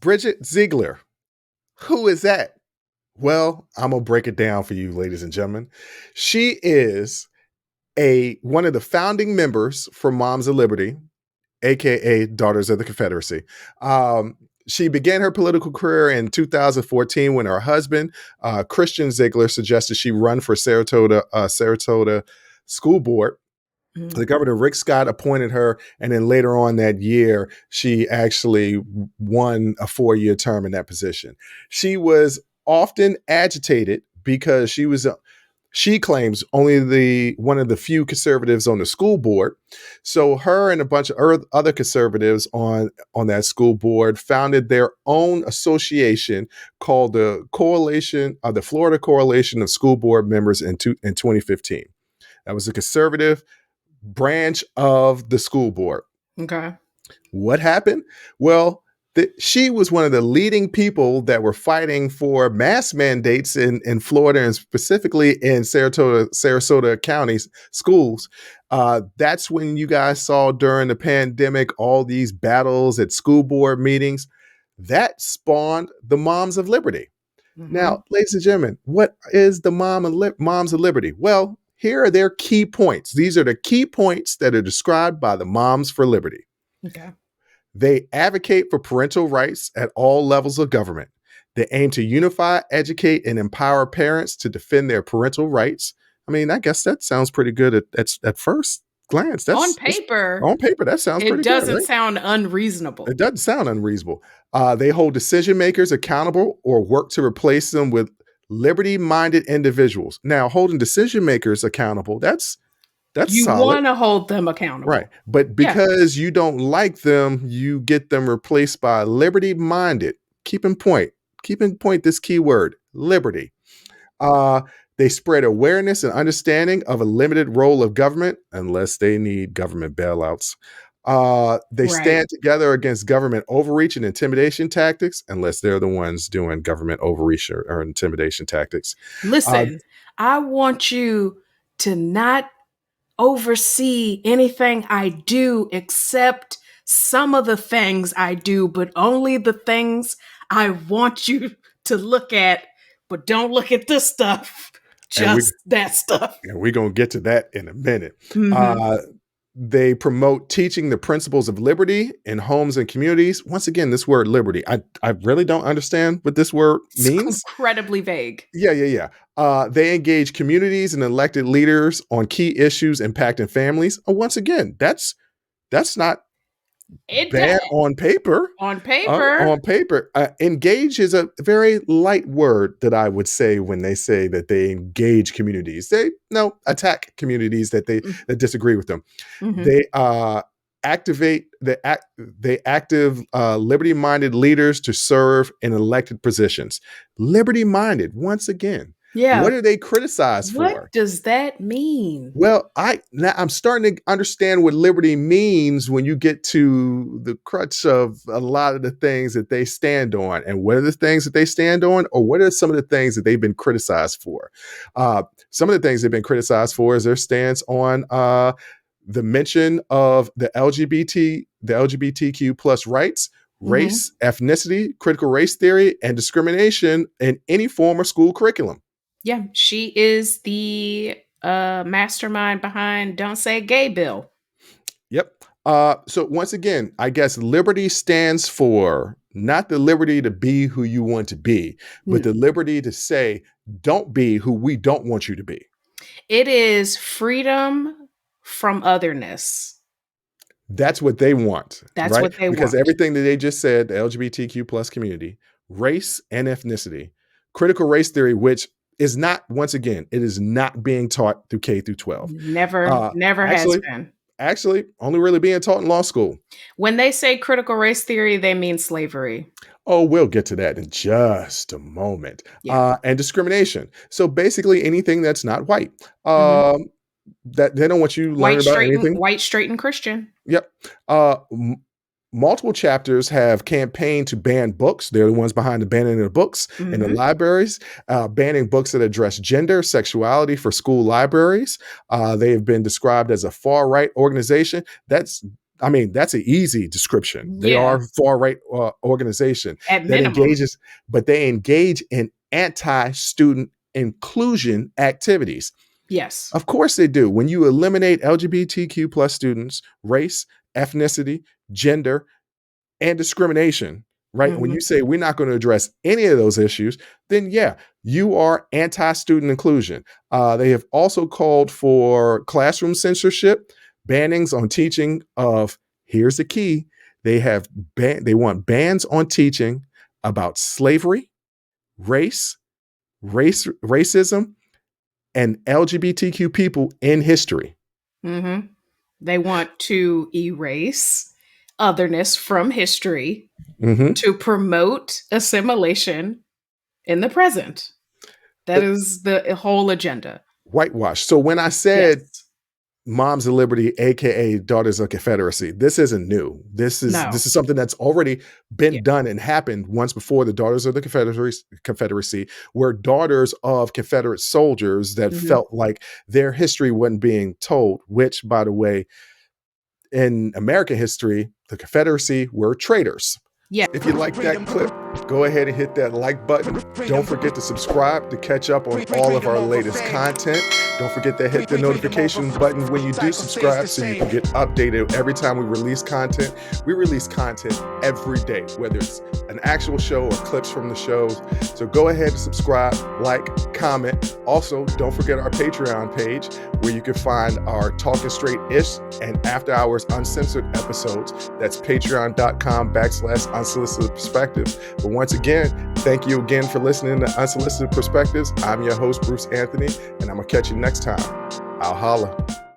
Bridget Ziegler. Who is that? Well, I'm going to break it down for you, ladies and gentlemen. She is one of the founding members for Moms of Liberty, aka Daughters of the Confederacy. She began her political career in 2014 when her husband, Christian Ziegler, suggested she run for Saratoga School Board. The governor, Rick Scott, appointed her, and then later on that year, she actually won a 4-year term in that position. She was often agitated because she claims only one of the few conservatives on the school board. So her and a bunch of other conservatives on that school board founded their own association called the Florida Coalition of School Board Members in 2015. That was a conservative branch of the school board. Okay. What happened? Well, she was one of the leading people that were fighting for mask mandates in Florida, and specifically in Sarasota County's schools. That's when you guys saw during the pandemic all these battles at school board meetings. That spawned the Moms of Liberty. Now, ladies and gentlemen, what is the Moms of Liberty? Well, here are their key points. These are the key points that are described by the Moms for Liberty. Okay. They advocate for parental rights at all levels of government. They aim to unify, educate, and empower parents to defend their parental rights. I mean, I guess that sounds pretty good at first glance. On paper, that sounds pretty good. It doesn't sound unreasonable. It doesn't sound unreasonable. They hold decision makers accountable or work to replace them with liberty-minded individuals. Now, holding decision makers accountable, that's you solid. Want to hold them accountable. Right. But because you don't like them, you get them replaced by liberty-minded. Keep in point this key word, liberty. They spread awareness and understanding of a limited role of government unless they need government bailouts. They stand together against government overreach and intimidation tactics, unless they're the ones doing government overreach or intimidation tactics. Listen, I want you to not oversee anything I do except some of the things I do, but only the things I want you to look at, but don't look at this stuff, that stuff. And we're going to get to that in a minute. They promote teaching the principles of liberty in homes and communities. Once again, this word liberty, I really don't understand what this word means. It's incredibly vague. Yeah. They engage communities and elected leaders on key issues impacting families. Once again, that's not bad on paper. On paper. Engage is a very light word that I would say when they say that they engage communities. They attack communities that disagree with them. They activate liberty-minded leaders to serve in elected positions. Liberty-minded, once again. Yeah. What are they criticized for? What does that mean? Well, I'm starting to understand what liberty means when you get to the crutch of a lot of the things that they stand on. And what are the things that they stand on, or what are some of the things that they've been criticized for? Some of the things they've been criticized for is their stance on the mention of the LGBTQ plus rights, race, ethnicity, critical race theory, and discrimination in any form of school curriculum. Yeah, she is the mastermind behind Don't Say Gay Bill. Yep. So once again, I guess liberty stands for not the liberty to be who you want to be, but the liberty to say, don't be who we don't want you to be. It is freedom from otherness. That's what they want. That's what they want. Because everything that they just said, the LGBTQ plus community, race and ethnicity, critical race theory, which is not, once again, it is not being taught through K through 12. Never has been. Actually, only really being taught in law school. When they say critical race theory, they mean slavery. Oh, we'll get to that in just a moment. Yeah. And discrimination. So basically anything that's not white. That they don't want you learning about anything. White, straight, and Christian. Yep. multiple chapters have campaigned to ban books. They're the ones behind the banning of books in the libraries, banning books that address gender, sexuality for school libraries. They have been described as a far-right organization. That's an easy description. They are a far-right organization At that minimum. they engage in anti-student inclusion activities. Yes. Of course they do. When you eliminate LGBTQ plus students, race, ethnicity, gender, and discrimination, right? When you say we're not going to address any of those issues, then yeah, you are anti-student inclusion. They have also called for classroom censorship, bannings on teaching of, here's the key, they want bans on teaching about slavery, racism, and LGBTQ people in history. They want to erase otherness from history to promote assimilation in the present. That is the whole agenda. Whitewash. So when I said Moms of Liberty, aka Daughters of Confederacy, this isn't new. This is something that's already been done and happened once before. The Daughters of the Confederacy were daughters of Confederate soldiers that felt like their history wasn't being told, which, by the way, in American history, the Confederacy were traitors. Yeah. If you like that clip, go ahead and hit that like button. Don't forget to subscribe to catch up on all of our latest content. Don't forget to hit the notification button when you do subscribe so you can get updated every time we release content. We release content every day, whether it's an actual show or clips from the shows. So go ahead and subscribe, like, comment. Also, don't forget our Patreon page where you can find our Talking Straight-ish and After Hours Uncensored episodes. That's patreon.com/unsolicited perspectives. But once again, thank you again for listening to Unsolicited Perspectives. I'm your host, Bruce Anthony, and I'm going to catch you next time. I'll holla.